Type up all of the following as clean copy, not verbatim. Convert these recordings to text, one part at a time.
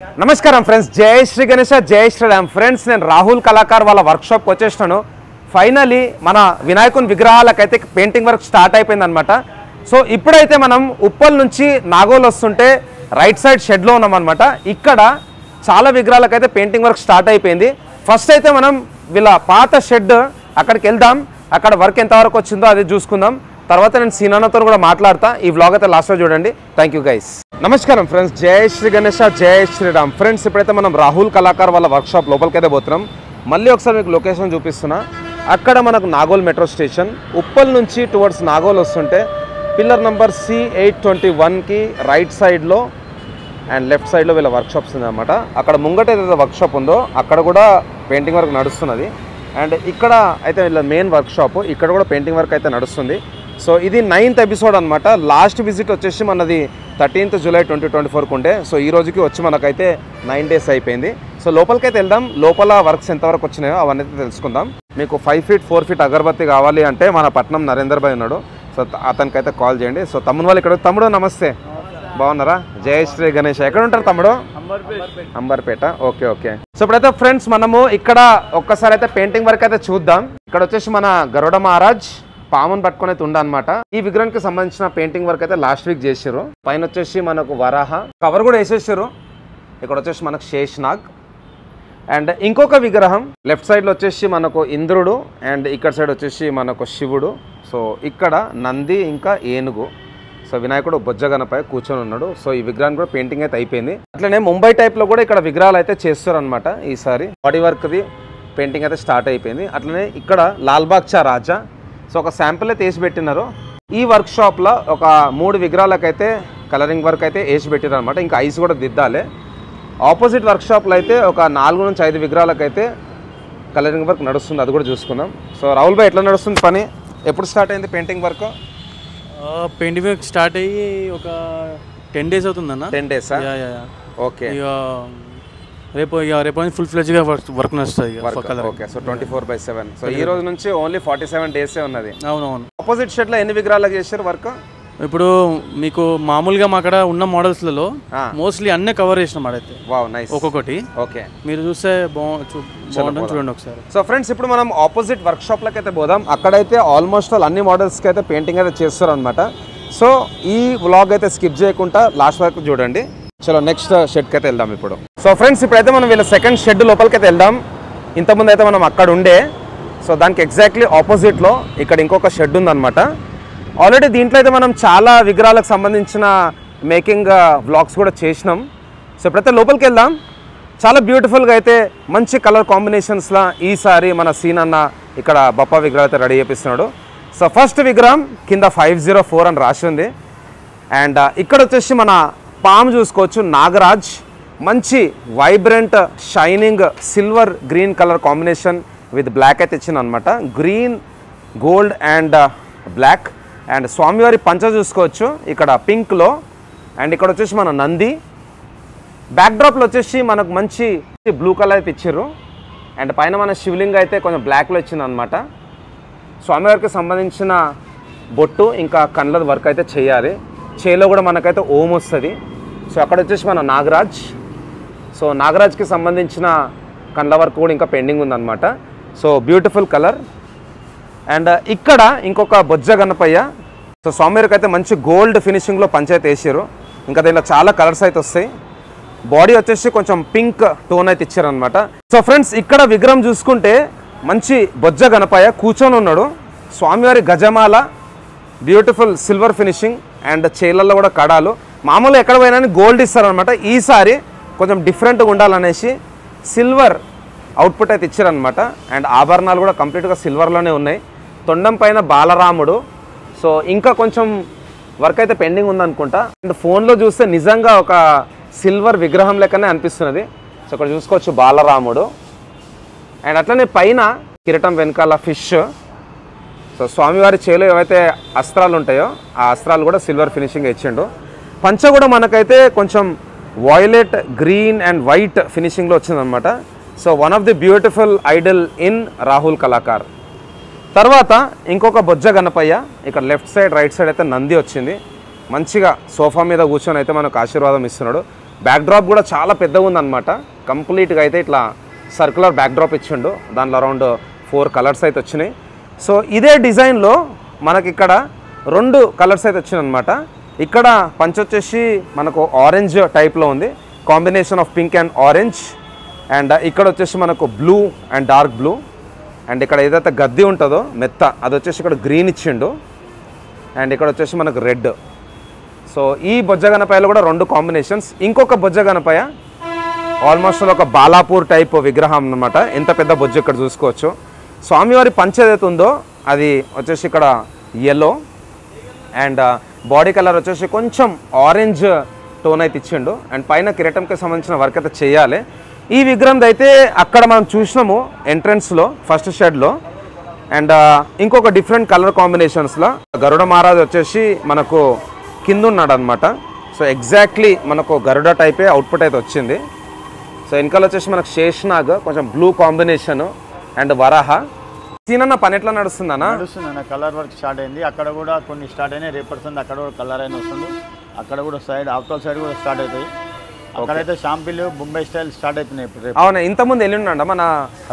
నమస్కారం ఫ్రెండ్స్, జై శ్రీ గణేష, జై శ్రీరామ్. ఫ్రెండ్స్, నేను రాహుల్ కళాకార్ వాళ్ళ వర్క్షాప్కి వచ్చేసినాను. ఫైనలీ మన వినాయకుని విగ్రహాలకైతే పెయింటింగ్ వర్క్ స్టార్ట్ అయిపోయిందనమాట. సో ఇప్పుడైతే మనం ఉప్పల్ నుంచి నాగోల్ వస్తుంటే రైట్ సైడ్ షెడ్లో ఉన్నామన్నమాట. ఇక్కడ చాలా విగ్రహాలకైతే పెయింటింగ్ వర్క్ స్టార్ట్ అయిపోయింది. ఫస్ట్ అయితే మనం వీళ్ళ పాత షెడ్ అక్కడికి వెళ్దాం, అక్కడ వర్క్ ఎంతవరకు వచ్చిందో అది చూసుకుందాం. తర్వాత నేను సీనాన్నతో కూడా మాట్లాడతా. ఈ వ్లాగ్ అయితే లాస్ట్లో చూడండి. Thank you guys. నమస్కారం ఫ్రెండ్స్, జై శ్రీ గణేష, జై శ్రీరామ్. ఫ్రెండ్స్, ఇప్పుడైతే మనం రాహుల్ కళాకార్ వాళ్ళ వర్క్షాప్ లోపలికైతే పోతున్నాం. మళ్ళీ ఒకసారి మీకు లొకేషన్ చూపిస్తున్నా. అక్కడ మనకు నాగోల్ మెట్రో స్టేషన్, ఉప్పల్ నుంచి టువర్డ్స్ నాగోల్ వస్తుంటే పిల్లర్ నెంబర్ C821కి రైట్ సైడ్లో అండ్ లెఫ్ట్ సైడ్లో వీళ్ళ వర్క్షాప్స్ ఉందన్నమాట. అక్కడ ముంగట ఏదైతే వర్క్షాప్ ఉందో అక్కడ కూడా పెయింటింగ్ వర్క్ నడుస్తున్నది. అండ్ ఇక్కడ అయితే వీళ్ళ మెయిన్ వర్క్షాప్, ఇక్కడ కూడా పెయింటింగ్ వర్క్ అయితే నడుస్తుంది. సో ఇది 9th ఎపిసోడ్ అనమాట. లాస్ట్ విజిట్ వచ్చేసి మనది 13th జూలై 2024కు ఉండే. సో ఈ రోజుకి వచ్చి మనకైతే 9 days అయిపోయింది. సో లోపలికైతే వెళ్దాం. లోపల వర్క్స్ ఎంతవరకు వచ్చినాయో అవన్నీ అయితే తెలుసుకుందాం. మీకు 5 feet 4 feet అగరబత్తి కావాలి అంటే మన పట్నం నరేందర్ భాయ్ ఉన్నాడు. సో అతనికైతే కాల్ చేయండి. సో తమ్ముడు వాళ్ళు ఇక్కడ. తమ్ముడు నమస్తే, బాగున్నారా? జై శ్రీ గణేష్. ఎక్కడ ఉంటారు తమ్ముడు? అంబర్పేట. Okay okay. సో ఇప్పుడైతే ఫ్రెండ్స్ మనము ఇక్కడ ఒక్కసారి అయితే పెయింటింగ్ వర్క్ అయితే చూద్దాం. ఇక్కడ వచ్చేసి మన గరుడ మహారాజ్ పామును పట్టుకొని అయితే ఉండనమాట. ఈ విగ్రహానికి సంబంధించిన పెయింటింగ్ వర్క్ అయితే లాస్ట్ వీక్ చేసారు. పైన వచ్చేసి మనకు వరాహ కవర్ కూడా వేసేసారు. ఇక్కడ వచ్చేసి మనకు శేషనాగ్. అండ్ ఇంకొక విగ్రహం లెఫ్ట్ సైడ్లో వచ్చేసి మనకు ఇంద్రుడు, అండ్ ఇక్కడ సైడ్ వచ్చేసి మనకు శివుడు. సో ఇక్కడ నంది ఇంకా ఏనుగు. సో వినాయకుడు బొజ్జగనపై కూర్చొని ఉన్నాడు. సో ఈ విగ్రహాన్ని కూడా పెయింటింగ్ అయితే అయిపోయింది. అట్లనే ముంబై టైప్లో కూడా ఇక్కడ విగ్రహాలు అయితే చేస్తారు అనమాట. ఈసారి బాడీ వర్క్ది పెయింటింగ్ అయితే స్టార్ట్ అయిపోయింది. అట్లనే ఇక్కడ లాల్బాగ్ చా రాజా. సో ఒక శాంపుల్ అయితే వేసి పెట్టినారు. ఈ వర్క్ షాప్లో ఒక 3 విగ్రహాలకైతే కలరింగ్ వర్క్ అయితే వేసి పెట్టారు అనమాట. ఇంకా ఐస్ కూడా దిద్దాలి. ఆపోజిట్ వర్క్ షాప్లో అయితే ఒక 4 నుంచి 5 విగ్రహాలకైతే కలరింగ్ వర్క్ నడుస్తుంది. అది కూడా చూసుకుందాం. సో రాహుల్ భాయ్, ఎట్లా నడుస్తుంది పని? ఎప్పుడు స్టార్ట్ అయింది painting work? Painting work start అయ్యి ఒక 10 days అవుతుందన్న. 10 days. ఓకే. రేపు ఫుల్ ఫ్లెడ్జ్గా వర్క్ నడుస్తుంది. ఓకే. సో 24/7. సో ఈ రోజు నుంచి ఓన్లీ 47 days ఉన్నది. అవునవును. ఆపోజిట్ షెడ్లో ఎన్ని విగ్రహాలకు చేశారు వర్క్? ఇప్పుడు మీకు మామూలుగా మా అక్కడ ఉన్న మోడల్స్లలో మోస్ట్లీ అన్నీ కవర్ చేసిన మాడైతే. Wow, nice. ఒక్కొక్కటి ఓకే. మీరు చూస్తే బాగుంటుంది, చూడండి ఒకసారి. సో ఫ్రెండ్స్, ఇప్పుడు మనం ఆపోజిట్ వర్క్ షాప్లకి అయితే పోదాం. అక్కడైతే ఆల్మోస్ట్ అన్ని మోడల్స్కి అయితే పెయింటింగ్ అయితే చేస్తారు అనమాట. సో ఈ వ్లాగ్ అయితే స్కిప్ చేయకుండా లాస్ట్ వరకు చూడండి. చలో నెక్స్ట్ షెడ్కి అయితే వెళ్దాం ఇప్పుడు. సో ఫ్రెండ్స్, ఇప్పుడైతే మనం వీళ్ళ సెకండ్ షెడ్ లోపలికి అయితే వెళ్దాం. ఇంతకుముందు అయితే మనం అక్కడ ఉండే. సో దానికి ఎగ్జాక్ట్లీ ఆపోజిట్లో ఇక్కడ ఇంకొక షెడ్ ఉందన్నమాట. ఆల్రెడీ దీంట్లో అయితే మనం చాలా విగ్రహాలకు సంబంధించిన మేకింగ్ వ్లాగ్స్ కూడా చేసినాం. సో ఇప్పుడైతే లోపలికి వెళ్దాం. చాలా బ్యూటిఫుల్గా అయితే మంచి కలర్ కాంబినేషన్స్లో ఈసారి మన సీన్ అన్న ఇక్కడ బప్పా విగ్రహం అయితే రెడీ చేపిస్తున్నాడు. సో ఫస్ట్ విగ్రహం కింద 504 అని రాసి ఉంది. అండ్ ఇక్కడ వచ్చేసి మన పాము చూసుకోవచ్చు, నాగరాజ్. మంచి vibrant shining silver green colour combination with black అయితే ఇచ్చింది అనమాట. Green, gold and black. And స్వామివారి పంచ చూసుకోవచ్చు ఇక్కడ పింక్లో. అండ్ ఇక్కడ వచ్చేసి మన నంది. బ్యాక్డ్రాప్లో వచ్చేసి మనకు మంచి బ్లూ కలర్ అయితే ఇచ్చారు. అండ్ పైన మన శివలింగ అయితే కొంచెం బ్లాక్లో ఇచ్చింది అనమాట. స్వామివారికి సంబంధించిన బొట్టు ఇంకా కళ్ళ వర్క్ అయితే చేయాలి. చేలో కూడా మనకైతే ఓం వస్తుంది. సో అక్కడ వచ్చేసి మన నాగరాజ్. సో నాగరాజ్కి సంబంధించిన కళ్ళ వర్క్ కూడా ఇంకా పెండింగ్ ఉందన్నమాట. So beautiful colour. అండ్ ఇక్కడ ఇంకొక బొజ్జ గణపయ్య. సో స్వామివారికి అయితే మంచి గోల్డ్ ఫినిషింగ్లో పంచాయతీ వేసారు. ఇంకా దీంట్లో చాలా కలర్స్ అయితే వస్తాయి. బాడీ వచ్చేసి కొంచెం పింక్ టోన్ అయితే ఇచ్చారనమాట. సో ఫ్రెండ్స్, ఇక్కడ విగ్రహం చూసుకుంటే మంచి బొజ్జ గణపయ్య కూర్చొని ఉన్నాడు. స్వామివారి గజమాల, బ్యూటిఫుల్ సిల్వర్ ఫినిషింగ్ అండ్ చేలల్లో కూడా కడాలు. మామూలుగా ఎక్కడ పోయినా గోల్డ్ ఇస్తారనమాట. ఈసారి కొంచెం డిఫరెంట్గా ఉండాలనేసి సిల్వర్ అవుట్పుట్ అయితే ఇచ్చారనమాట. అండ్ ఆభరణాలు కూడా కంప్లీట్గా సిల్వర్లోనే ఉన్నాయి. తొండం పైన బాలరాముడు. సో ఇంకా కొంచెం వర్క్ అయితే పెండింగ్ ఉందనుకుంటా. అండ్ ఫోన్లో చూస్తే నిజంగా ఒక సిల్వర్ విగ్రహం లెక్కనే అనిపిస్తున్నది. సో ఇక్కడ చూసుకోవచ్చు బాలరాముడు. అండ్ అట్లనే పైన కిరీటం వెనకాల ఫిష్. సో స్వామివారి చేలో ఏవైతే అస్త్రాలు ఉంటాయో ఆ అస్త్రాలు కూడా సిల్వర్ ఫినిషింగ్ ఇచ్చిండు. పంచ కూడా మనకైతే కొంచెం వాయిలెట్, గ్రీన్ అండ్ వైట్ ఫినిషింగ్లో వచ్చిందనమాట. So one of the beautiful Idol in Rahul Kalakar. తర్వాత ఇంకొక బొజ్జ గణపయ్య. ఇక్కడ లెఫ్ట్ సైడ్ రైట్ సైడ్ అయితే నంది వచ్చింది. మంచిగా సోఫా మీద కూర్చొని అయితే మనకు ఆశీర్వాదం ఇస్తున్నాడు. బ్యాక్ డ్రాప్ కూడా చాలా పెద్దగా ఉందన్నమాట. కంప్లీట్గా అయితే ఇట్లా సర్క్యులర్ బ్యాక్ డ్రాప్ ఇచ్చిండు. దాంట్లో అరౌండ్ 4 కలర్స్ అయితే వచ్చినాయి. సో ఇదే డిజైన్లో మనకి ఇక్కడ 2 కలర్స్ అయితే వచ్చినాయి అనమాట. ఇక్కడ పంచ్ వచ్చేసి మనకు ఆరెంజ్ టైప్లో ఉంది, combination of pink and orange. And ఇక్కడ వచ్చేసి మనకు blue and dark blue. And ఇక్కడ ఏదైతే గద్ది ఉంటుందో మెత్త అది వచ్చేసి ఇక్కడ గ్రీన్ ఇచ్చిండు. అండ్ ఇక్కడ వచ్చేసి మనకు రెడ్. సో ఈ బొజ్జ గణపయ్యలో కూడా 2 కాంబినేషన్స్. ఇంకొక బొజ్జ గణపయ్య ఆల్మోస్ట్ ఒక బాలాపూర్ టైప్ విగ్రహం అనమాట. ఎంత పెద్ద బొజ్జ ఇక్కడ చూసుకోవచ్చు. స్వామివారి పంచ ఏదైతే ఉందో అది వచ్చేసి ఇక్కడ ఎల్లో అండ్ బాడీ కలర్ వచ్చేసి కొంచెం ఆరెంజ్ టోన్ అయితే ఇచ్చిండు. అండ్ పైన కిరీటంకి సంబంధించిన వర్క్ అయితే చేయాలి. ఈ విగ్రహం అయితే అక్కడ మనం చూసినాము ఎంట్రన్స్లో ఫస్ట్ షెడ్లో. అండ్ ఇంకొక డిఫరెంట్ కలర్ కాంబినేషన్స్లో గరుడ మహారాజ్ వచ్చేసి మనకు కింద ఉన్నాడు అనమాట. సో ఎగ్జాక్ట్లీ మనకు గరుడ టైపే అవుట్పుట్ అయితే వచ్చింది. సో వెనకాల వచ్చేసి మనకు శేషనాగ్ కొంచెం బ్లూ కాంబినేషన్ అండ్ వరాహ. సీనన్న పని ఎట్లా నడుస్తుందన్నా? నడుస్తుందన్న, కలర్ వర్క్ స్టార్ట్ అయింది. అక్కడ కూడా కొన్ని స్టార్ట్ అయినాయి, రేపడుతుంది. అక్కడ కూడా కలర్ అయినా వస్తుంది. అక్కడ కూడా సైడ్ అవతల సైడ్ కూడా స్టార్ట్ అవుతాయి. అక్కడైతే షాంపిల్ బొంబాయి స్టైల్ స్టార్ట్ అవుతున్నాయి ఇప్పుడు. అవునా, ఇంతకుముందు వెళ్ళిండ మన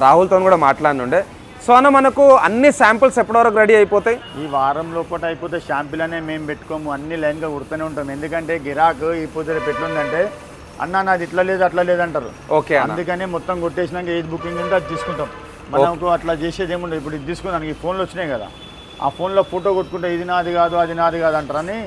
రాహుల్తో కూడా మాట్లాడినుండే. సో అన్న మనకు అన్ని శాంపిల్స్ ఎప్పటివరకు రెడీ అయిపోతాయి? ఈ వారం లోపల అయిపోతే షాంపిల్ అనే మేము పెట్టుకోము, అన్ని లైన్గా కుడుతూనే ఉంటాం. ఎందుకంటే గిరాకు ఈ పూజ పెట్లుందంటే అన్న నాది ఇట్లా లేదు అట్లా లేదంటారు. ఓకే, అందుకని మొత్తం కొట్టేసినాక ఏది బుకింగ్ ఉంటే అది తీసుకుంటాం. మనకు అట్లా చేసేది ఏముండదు. ఇప్పుడు ఇది తీసుకున్నాను, ఈ ఫోన్లు వచ్చినాయి కదా, ఆ ఫోన్లో ఫోటో కొట్టుకుంటే ఇది నాది కాదు అది నాది కాదు అంటారని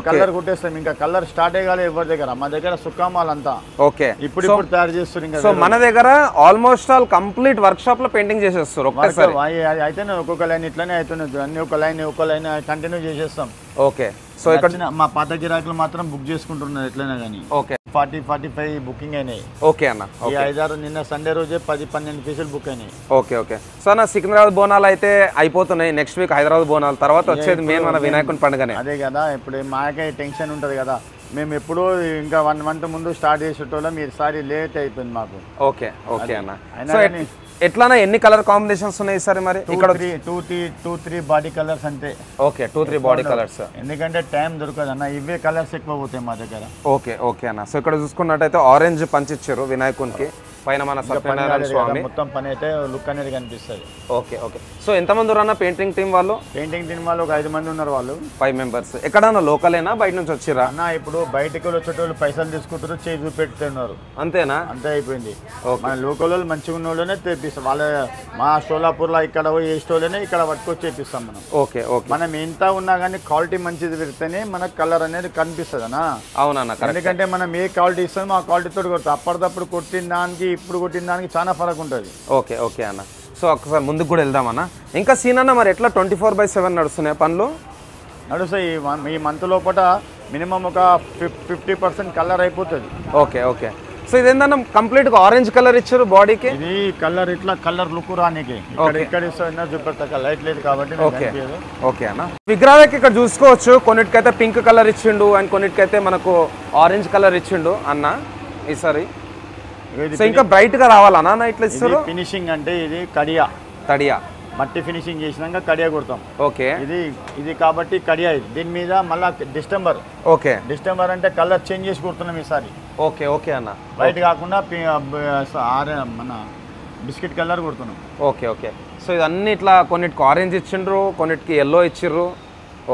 కలర్ కొట్టేస్తాం. ఇంకా కలర్ స్టార్ట్ అయ్యాలి ఎవరి దగ్గర, మా దగ్గర సుక్కామాల్ అంతా ఓకే ఇప్పుడు తయారు చేస్తారు. సో మన దగ్గర almost all complete work shop లో పెయింటింగ్ చేసేస్తారు ఒక్కసారి. అయితేనే ఒక్కొక్క లైన్ ఇట్లానే అవుతున్నాయి, అన్ని ఒక లైన్ కంటిన్యూ చేసేస్తాం. ఓకే. సో ఇక్కడ మా పాత గిరాకులు మాత్రం బుక్ చేసుకుంటున్నారు ఎట్లయినా కానీ. ఓకే, 40-45 బుకింగ్ అయినాయి. ఓకే అన్న. ఈ 5-6 నిన్న సండే రోజే 10-12 పీసులు బుక్ అయినాయి. Okay okay. సో అన్న సికింద్రాబాద్ బోనాలు అయితే అయిపోతున్నాయి. నెక్స్ట్ వీక్ హైదరాబాద్ బోనాలు, తర్వాత వచ్చేది మెయిన్ మన వినాయకుని పండుగనే. అదే కదా, ఇప్పుడు మాకే టెన్షన్ ఉంటుంది కదా. మేము ఎప్పుడూ ఇంకా 1 month ముందు స్టార్ట్ చేసేటోళ్ళం, ఈసారి లేట్ అయిపోయింది మాకు. ఓకే ఓకే అన్న. సో ఎట్లానా ఎన్ని కలర్ కాంబినేషన్స్ ఉన్నాయి సరే మరి? ఇక్కడ 2-3 బాడీ కలర్స్ అంతే. Okay, 2-3 body colours. ఎందుకంటే టైం దొరకదు అన్న, ఇవే కలర్స్ ఎక్కువ పోతాయి మా దగ్గర. ఓకే ఓకే అన్న. సో ఇక్కడ చూసుకున్నట్టయితే ఆరెంజ్ పంచిచ్చారు వినాయకునికి, పైన మన సత్యనారాయణ స్వామి. మొత్తం పని అయితే లుక్ అనేది కనిపిస్తుంది. Okay okay. సో ఎంతమంది ఉన్నారు అన్న పెయింటింగ్ టీం వాళ్ళు? పెయింటింగ్ టీం వాళ్ళు ఒక 5 మంది ఉన్నారు. వాళ్ళు 5 members. ఎక్కడన్నా లోకలేనా బయట నుంచి వచ్చిరా అన్న? ఇప్పుడు బయటకు వచ్చేటోళ్ళు పైసలు తీసుకుంటారు, చేయి చూపెడుతున్నారు, అంతేనా? అంతే అయిపోయింది. మన లోకల్ వాళ్ళు మంచిగా ఉన్న వాళ్ళనే తెప్పిస్తాం. వాళ్ళ మా షోలాపూర్లో ఇక్కడ ఏ స్టోర్లోనే ఇక్కడ పట్టుకొచ్చి చేపిస్తాం మనం. Okay okay. మనం ఎంత ఉన్నా కానీ క్వాలిటీ మంచిది పెడితేనే మనకు కలర్ అనేది కనిపిస్తుంది అన్న. అవునన్న, ఎందుకంటే మనం ఏ క్వాలిటీ ఇస్తామో ఆ క్వాలిటీతో కొడతాం. అప్పటిదప్పుడు కొట్టిన దానికి ఇప్పుడు కొట్టిన దానికి చాలా ఫరక్ ఉంటుంది. ఓకే ఓకే అన్న. సో ఒకసారి ముందుకు కూడా వెళ్దామన్న. ఇంకా సీన్ అన్న మరి ఎట్లా 24/7 నడుస్తున్నాయి పనులు? నడుస్తాయి. ఈ మంత్ లోపల మినిమం ఒక 50% కలర్ అయిపోతుంది. Okay okay. సో ఇదేందన్న కంప్లీట్ గా ఆరెంజ్ కలర్ ఇచ్చారు బాడీకి. ఇది కలర్ ఇట్లా కలర్ లుక్ రానికి ఇక్కడ ఇస్తా చూపెడతా, లైట్ లేదు కాబట్టి. ఓకే ఓకే అన్న. విగ్రహాలకి ఇక్కడ చూసుకోవచ్చు, కొన్నిటికైతే పింక్ కలర్ ఇచ్చిండు అండ్ కొన్నిటికైతే మనకు ఆరెంజ్ కలర్ ఇచ్చిండు అన్న ఈసారి. సో ఇంకా బ్రైట్ గా రావాలన్నా ఇట్లా ఇస్తారు? ఫినిషింగ్ అంటే ఇది తడియా మట్టి ఫినిషింగ్ చేసినాక కడియా కొడతాం. ఓకే. ఇది కాబట్టి కడియా. ఇది దీని మీద మళ్ళా డిస్టెంబర్. ఓకే. డిస్టెంబర్ అంటే కలర్ చేంజ్ చేసి కొడుతున్నాం ఈసారి. ఓకే ఓకే అన్న. వైట్ కాకుండా మన బిస్కెట్ కలర్ కొడుతున్నాం. Okay okay. సో ఇదన్నీ ఇట్లా కొన్నిటికి ఆరెంజ్ ఇచ్చిండ్రు, కొన్నిటికి ఎల్లో ఇచ్చిర్రు.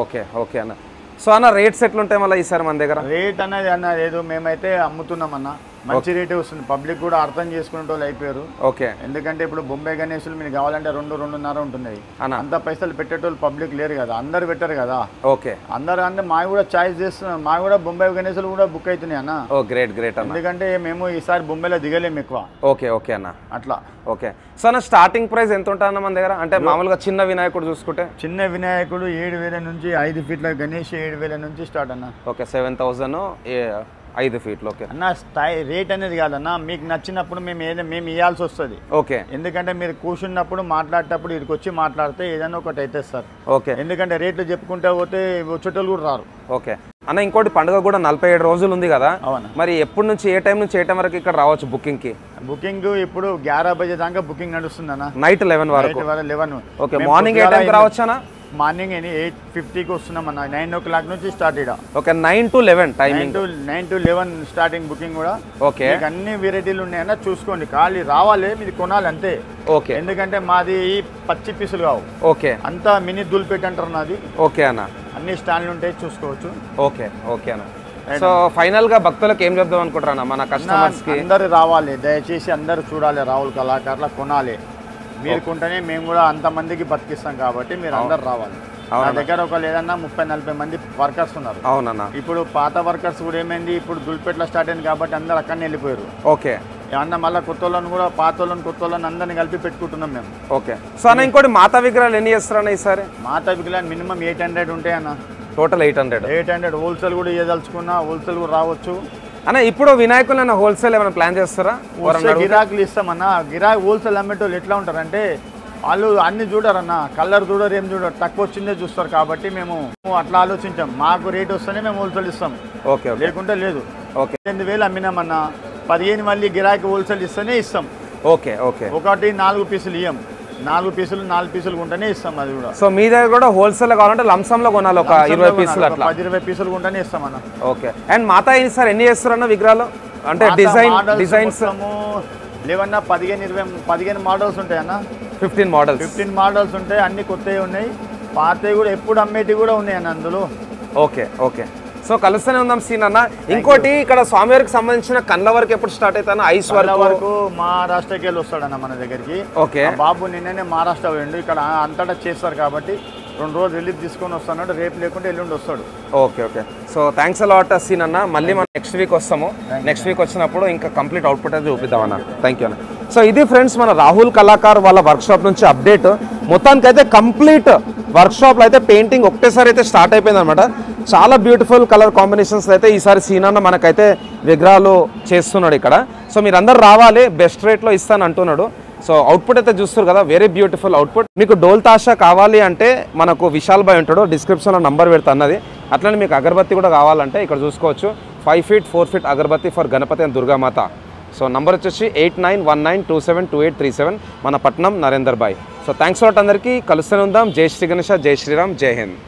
ఓకే ఓకే అన్న. సో అన్న రేట్స్ ఎట్లుంటాయి మళ్ళీ ఈసారి మన దగ్గర? రేట్ అనేది ఏదో మేమైతే అమ్ముతున్నాం అన్న, మంచి రేటే వస్తుంది. పబ్లిక్ కూడా అర్థం చేసుకునే వాళ్ళు అయిపోయారు. ఓకే. ఎందుకంటే ఇప్పుడు బొంబాయి గణేశులు మీకు కావాలంటే 2-2.5 ఉంటున్నాయి. అంత పైసలు పెట్టేటోళ్ళు పబ్లిక్ లేరు కదా, అందరు పెట్టారు కదా. ఓకే. అందరు అంటే మావి కూడా చాయిస్ చేస్తున్నాం. మావి కూడా బొంబాయి గణేశులు కూడా బుక్ అవుతున్నాయి అన్న. ఓ గ్రేట్ గ్రేట్ అన్న. ఎందుకంటే మేము ఈసారి బొంబాయిలో దిగలేము ఎక్కువ. ఓకే ఓకే అన్న. అట్లా. ఓకే. సో అన్న స్టార్టింగ్ ప్రైస్ ఎంత ఉంటుంది అన్న మన దగ్గర? అంటే మామూలుగా చిన్న వినాయకుడు చూసుకుంటే చిన్న వినాయకుడు 7,000 నుంచి 5 ఫీట్ల గణేష్ 7,000 నుంచి స్టార్ట్ అన్న. ఓకే. 7,000 5 ఫీట్లు. ఓకే అన్న. స్థాయి రేట్ అనేది కాదన్న, మీకు నచ్చినప్పుడు మేము ఇవ్వాల్సి వస్తుంది. ఓకే. ఎందుకంటే మీరు కూర్చున్నప్పుడు మాట్లాడేటప్పుడు ఇక్కడికి వచ్చి మాట్లాడితే ఏదైనా ఒకటి అయితే సార్. ఓకే. ఎందుకంటే రేట్లు చెప్పుకుంటే పోతే వచ్చేటోళ్ళు కూడా రారు. ఓకే అన్న. ఇంకోటి పండుగ కూడా 47 రోజులు ఉంది కదా, మరి ఎప్పటి నుంచి ఏ టైం నుంచి ఏ టైం వరకు ఇక్కడ రావచ్చు బుకింగ్ కి? బుకింగ్ ఇప్పుడు 11 బజే దాకా బుకింగ్ నడుస్తుంది అన్న. నైట్ 11 వరకు. 11. ఓకే. మార్నింగ్ ఏ టైం రావచ్చు అన్న? మార్నింగ్ 8:50కి వస్తున్నాం అన్న. 9 o'clock నుంచి స్టార్ట్ ఇక్కడ. Okay 9 to 11 timing. 9 to 11 starting booking కూడా. ఓకే మీకు అన్ని వెరైటీలు ఉన్నాయన్న, చూసుకోండి. ఖాళీ రావాలి, మీరు కొనాలి అంతే. ఓకే ఎందుకంటే మాది పచ్చి పీసులు కావు. ఓకే అంతా మినీ దుల్పేట అంటారు నాది. ఓకే అన్న. అన్ని స్టాండ్లు ఉంటాయి, చూసుకోవచ్చు. ఓకే ఓకే అన్న. సో ఫైనల్ గా భక్తులకు ఏం చెప్దాం అనుకుంటారా మన కస్టమర్స్ కి? అందరు రావాలి, దయచేసి అందరు చూడాలి, రాహుల్ కళాకారుల కొనాలి. మీరు కొంటేనే మేము కూడా అంతమందికి బతికిస్తాం కాబట్టి మీరు అందరు రావాలి. నా దగ్గర ఒక లేదన్నా 30-40 మంది వర్కర్స్ ఉన్నారు. అవునన్నా. ఇప్పుడు పాత వర్కర్స్ కూడా ఏమైంది, ఇప్పుడు దుల్పేటలో స్టార్ట్ అయింది కాబట్టి అందరు అక్కడనే వెళ్ళిపోయారు. ఓకే. ఏమన్నా మళ్ళీ కొత్త వాళ్ళని కూడా పాత వాళ్ళని కొత్త వాళ్ళని అందరిని కలిపి పెట్టుకుంటున్నాం మేము. ఓకే. సో అన్న ఇంకోటి మాతా విగ్రహాలు ఎన్ని చేస్తారన్న ఈసారి? మాతా విగ్రహాలు మినిమం 800 ఉంటాయన్న. టోటల్ 800. హోల్సేల్ కూడా ఇవ్వదలుచుకున్నా హోల్సేల్ కూడా రావచ్చు అన్న. ఇప్పుడు వినాయకులు హోల్సేల్ ఏమైనా ప్లాన్ చేస్తారా? గిరాకులు ఇస్తామన్నా. గిరాకు హోల్సేల్ అమ్మేటోళ్ళు ఎట్లా ఉంటారంటే వాళ్ళు అన్ని చూడరన్న, కలర్ చూడరు, ఏం చూడరు, తక్కువ వచ్చిందే చూస్తారు. కాబట్టి మేము అట్లా ఆలోచించాం. మాకు రేట్ వస్తేనే మేము హోల్సేల్ ఇస్తాం. ఓకే. లేకుంటే లేదు. ఓకే. 8,000 అమ్మినామన్నా, 15 మళ్ళీ గిరాకీ హోల్సేల్ ఇస్తేనే ఇస్తాం. Okay okay. ఒకటి 4 పీసులు ఇయ్యం, 4 పీసులు కొంటేనే ఇస్తాం. అది కూడా. సో మీ దగ్గర కూడా హోల్సేల్ కావాలంటే లంసంలో కొనాలి, ఒక 20 పీసులు అట్లా. 10-20 పీసులు కొంటేనే ఇస్తాం అన్న. ఓకే. అండ్ మాతా సార్ ఎన్ని చేస్తారన్న విగ్రహాలు? అంటే డిజైన్స్ లేవన్నా 15 మోడల్స్ ఉంటాయన్న. 15 మోడల్స్ ఉంటాయి. అన్ని కొత్తవి ఉన్నాయి, పాతవి కూడా ఎప్పుడు అమ్మేటివి కూడా ఉన్నాయి అన్న అందులో. Okay okay. సో కలుస్తూనే ఉందాం సీన్ అన్న. ఇంకోటి ఇక్కడ స్వామివారికి సంబంధించిన కళ్ళ వరకు ఎప్పుడు స్టార్ట్ అవుతాను? ఐస్ వరకు మహారాష్ట్రకి వెళ్ళి వస్తాడన్న మన దగ్గరికి. ఓకే. బాబు నిన్ననే మహారాష్ట్ర పోయిండు. ఇక్కడ అంతటా చేస్తారు కాబట్టి 2 రోజులు రిలీఫ్ తీసుకొని వస్తాడు. రేపు లేకుంటే ఎల్లుండి వస్తాడు. Okay okay. So thanks a lot సీన్ అన్న. మళ్ళీ మనం నెక్స్ట్ వీక్ వస్తాము. నెక్స్ట్ వీక్ వచ్చినప్పుడు ఇంకా కంప్లీట్ అవుట్పుట్ అయితే చూపిద్దాం అన్న. థ్యాంక్ యూ అన్న. సో ఇది ఫ్రెండ్స్ మన రాహుల్ కళాకార్ వాళ్ళ వర్క్షాప్ నుంచి అప్డేట్. మొత్తానికి అయితే కంప్లీట్ వర్క్షాప్లో అయితే పెయింటింగ్ ఒకటేసారి అయితే స్టార్ట్ అయిపోయింది అనమాట. చాలా బ్యూటిఫుల్ కలర్ కాంబినేషన్స్ అయితే ఈసారి సీన్ అన్న మనకైతే విగ్రహాలు చేస్తున్నాడు ఇక్కడ. సో మీరు అందరు రావాలి, బెస్ట్ రేట్లో ఇస్తాను అంటున్నాడు. సో అవుట్పుట్ అయితే చూస్తారు కదా, వెరీ బ్యూటిఫుల్ అవుట్పుట్. మీకు డోల్ తాషా కావాలి అంటే మనకు విశాల్ భాయ్ ఉంటాడు, డిస్క్రిప్షన్లో నంబర్ పెడతా అన్నది. అట్లనే మీకు అగరబత్తి కూడా కావాలంటే ఇక్కడ చూసుకోవచ్చు. 5 feet 4 feet agarbatti for Ganapati and Durgamata. So number వచ్చేసి 8919272837, మన పట్నం నరేందర్ భాయ్. సో థ్యాంక్స్ లాట్ అందరికీ. కలుస్తూనే ఉందాం. జై శ్రీ గణేష, జై శ్రీరామ్, జై హింద్.